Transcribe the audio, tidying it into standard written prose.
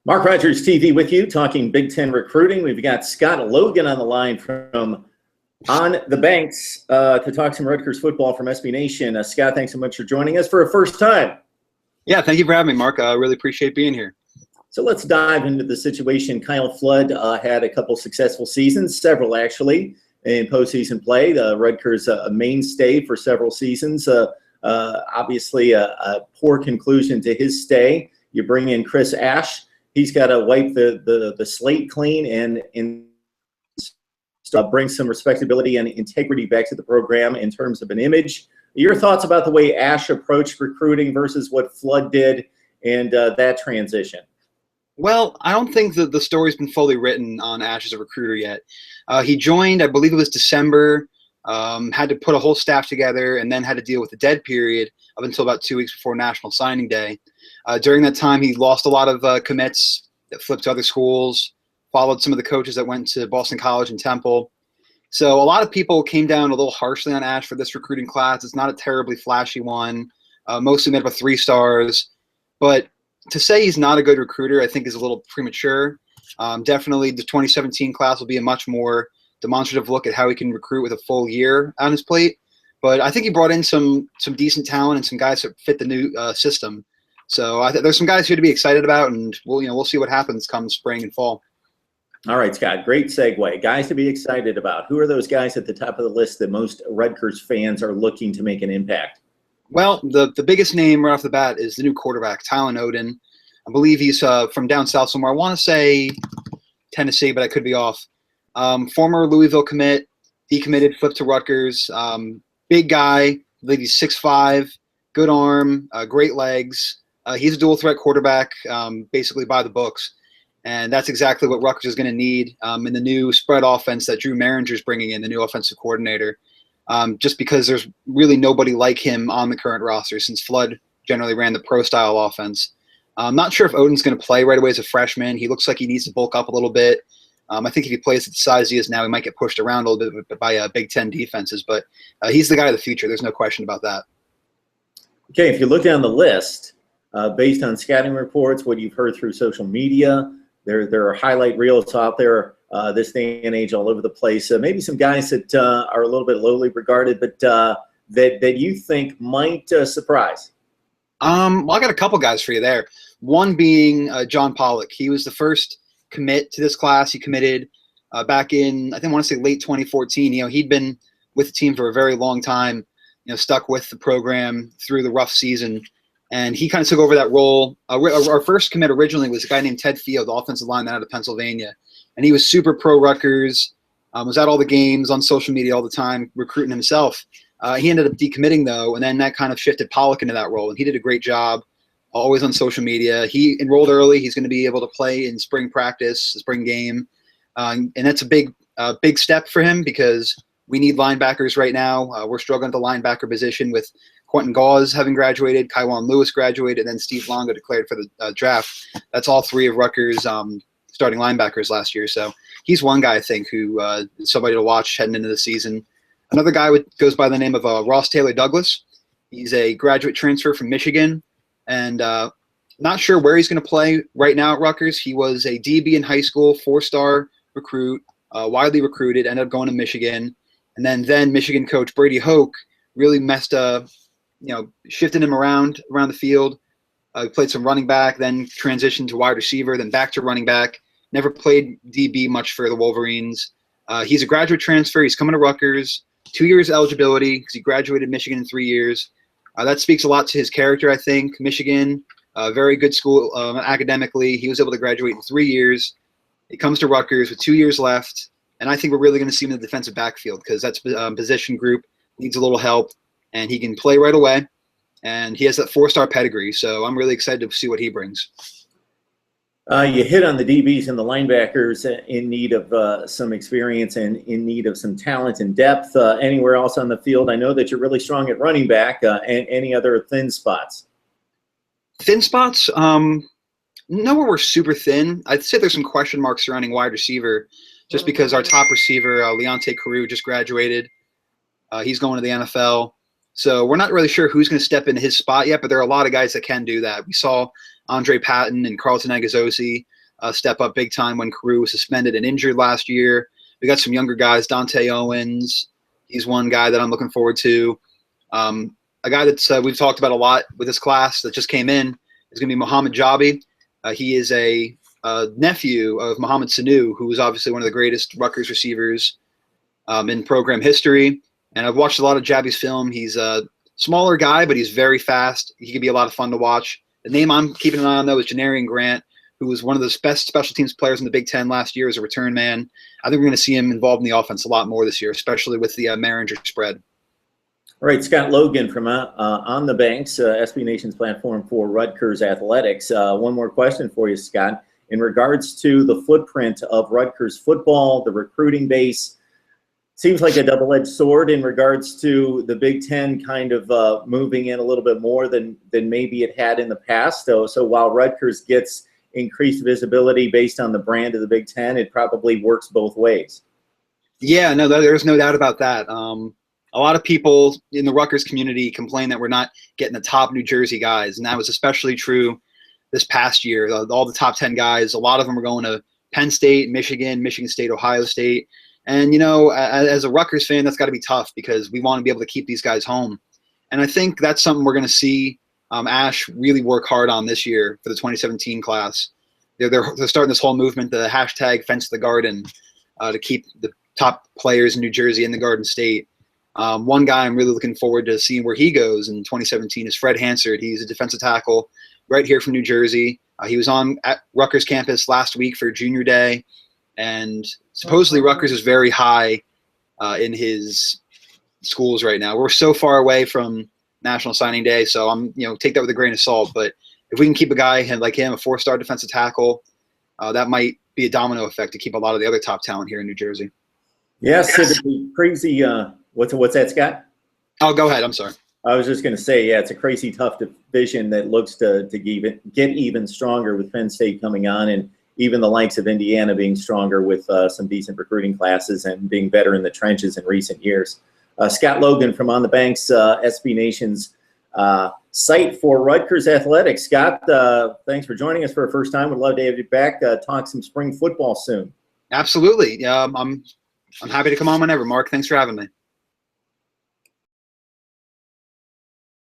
Mark Rogers TV with you, talking Big Ten recruiting. We've got Scott Logan on the line from On the Banks to talk some Rutgers football from SB Nation. Scott, thanks so much for joining us for a first time. Yeah, thank you for having me, Mark. I really appreciate being here. So let's dive into the situation. Kyle Flood had a couple successful seasons, several actually, in postseason play. Rutgers a mainstay for several seasons. Obviously, a poor conclusion to his stay. You bring in Chris Ash. He's got to wipe the slate clean and bring some respectability and integrity back to the program in terms of an image. Your thoughts about the way Ash approached recruiting versus what Flood did and that transition? Well, I don't think that the story's been fully written on Ash as a recruiter yet. He joined, I believe it was December, had to put a whole staff together, and then had to deal with the dead period up until about 2 weeks before National Signing Day. During that time, he lost a lot of commits that flipped to other schools, followed some of the coaches that went to Boston College and Temple. So a lot of people came down a little harshly on Ash for this recruiting class. It's not a terribly flashy one, mostly made up of 3 stars. But to say he's not a good recruiter, I think is a little premature. Definitely the 2017 class will be a much more demonstrative look at how he can recruit with a full year on his plate. But I think he brought in some decent talent and some guys that fit the new system. So there's some guys here to be excited about, and we'll see what happens come spring and fall. All right, Scott, great segue. Guys to be excited about. Who are those guys at the top of the list that most Rutgers fans are looking to make an impact? Well, the biggest name right off the bat is the new quarterback, Tylen Oden. I believe he's from down south somewhere. I want to say Tennessee, but I could be off. Former Louisville commit, decommitted, flipped to Rutgers. Big guy, I believe he's 6'5", good arm, great legs. He's a dual threat quarterback, basically by the books. And that's exactly what Rutgers is going to need in the new spread offense that Drew Maringer's bringing in, the new offensive coordinator. Just because there's really nobody like him on the current roster since Flood generally ran the pro-style offense. I'm not sure if Oden's going to play right away as a freshman. He looks like he needs to bulk up a little bit. I think if he plays at the size he is now, he might get pushed around a little bit by Big Ten defenses. But he's the guy of the future. There's no question about that. Okay, if you look down the list, based on scouting reports, what you've heard through social media, there are highlight reels out there this day and age all over the place. Maybe some guys that are a little bit lowly regarded, but that you think might surprise. Well, I got a couple guys for you there. One being John Pollock. He was the first commit to this class. He committed back in, I want to say late 2014. He'd been with the team for a very long time, stuck with the program through the rough season. And he kind of took over that role. Our first commit originally was a guy named Ted Field, the offensive lineman out of Pennsylvania. And he was super pro Rutgers, was at all the games, on social media all the time, recruiting himself. He ended up decommitting, though, and then that kind of shifted Pollock into that role. And he did a great job, always on social media. He enrolled early. He's going to be able to play in spring practice, spring game. And that's a big step for him because we need linebackers right now. We're struggling at the linebacker position with Quentin Gauze having graduated, Kywan Lewis graduated, and then Steve Longo declared for the draft. That's all 3 of Rutgers' starting linebackers last year. So he's one guy, I think, who is somebody to watch heading into the season. Another guy goes by the name of Ross Taylor Douglas. He's a graduate transfer from Michigan, and not sure where he's going to play right now at Rutgers. He was a DB in high school, 4-star recruit, widely recruited, ended up going to Michigan. And then Michigan coach Brady Hoke really shifted him around the field. He played some running back, then transitioned to wide receiver, then back to running back. Never played DB much for the Wolverines. He's a graduate transfer. He's coming to Rutgers. 2 years eligibility because he graduated Michigan in 3 years. That speaks a lot to his character, I think. Michigan, very good school academically. He was able to graduate in 3 years. He comes to Rutgers with 2 years left, and I think we're really going to see him in the defensive backfield because that's position group needs a little help, and he can play right away. And he has that 4-star pedigree, so I'm really excited to see what he brings. You hit on the DBs and the linebackers in need of some experience and in need of some talent and depth. Anywhere else on the field? I know that you're really strong at running back. And any other thin spots? Thin spots? Nowhere we're super thin. I'd say there's some question marks surrounding wide receiver just because our top receiver, Leonte Carew, just graduated. He's going to the NFL. So we're not really sure who's going to step into his spot yet, but there are a lot of guys that can do that. We saw Andre Patton and Carlton Agazosi step up big time when Carew was suspended and injured last year. We got some younger guys, Dante Owens. He's one guy that I'm looking forward to. A guy that's we've talked about a lot with this class that just came in is going to be Mohamed Jabi. He is a nephew of Mohamed Sanu, who was obviously one of the greatest Rutgers receivers in program history. And I've watched a lot of Jabi's film. He's a smaller guy, but he's very fast. He could be a lot of fun to watch. The name I'm keeping an eye on, though, is Janarian Grant, who was one of the best special teams players in the Big Ten last year as a return man. I think we're going to see him involved in the offense a lot more this year, especially with the Maringer spread. All right, Scott Logan from On the Banks, SB Nation's platform for Rutgers athletics. One more question for you, Scott. In regards to the footprint of Rutgers football, the recruiting base, seems like a double-edged sword in regards to the Big Ten kind of moving in a little bit more than maybe it had in the past. So while Rutgers gets increased visibility based on the brand of the Big Ten, it probably works both ways. Yeah, no, there's no doubt about that. A lot of people in the Rutgers community complain that we're not getting the top New Jersey guys, and that was especially true this past year. All the top 10 guys, a lot of them are going to Penn State, Michigan, Michigan State, Ohio State. And, you know, as a Rutgers fan, that's got to be tough because we want to be able to keep these guys home. And I think that's something we're going to see Ash really work hard on this year for the 2017 class. They're starting this whole movement, the hashtag Fence the Garden, to keep the top players in New Jersey in the Garden State. One guy I'm really looking forward to seeing where he goes in 2017 is Fred Hansard. He's a defensive tackle right here from New Jersey. He was on at Rutgers campus last week for Junior Day, and supposedly Rutgers is very high in his schools right now. We're so far away from National Signing Day, so take that with a grain of salt. But if we can keep a guy like him, a 4-star defensive tackle, that might be a domino effect to keep a lot of the other top talent here in New Jersey. Yes, it'd be crazy. What's that, Scott? Oh, go ahead. I'm sorry. I was just going to say, yeah, it's a crazy tough division that looks to get even stronger with Penn State coming on, and even the likes of Indiana being stronger with some decent recruiting classes and being better in the trenches in recent years. Scott Logan from On the Banks, SB Nation's site for Rutgers athletics. Scott, thanks for joining us for the first time. We'd love to have you back. Talk some spring football soon. Absolutely. I'm happy to come on whenever. Mark, thanks for having me.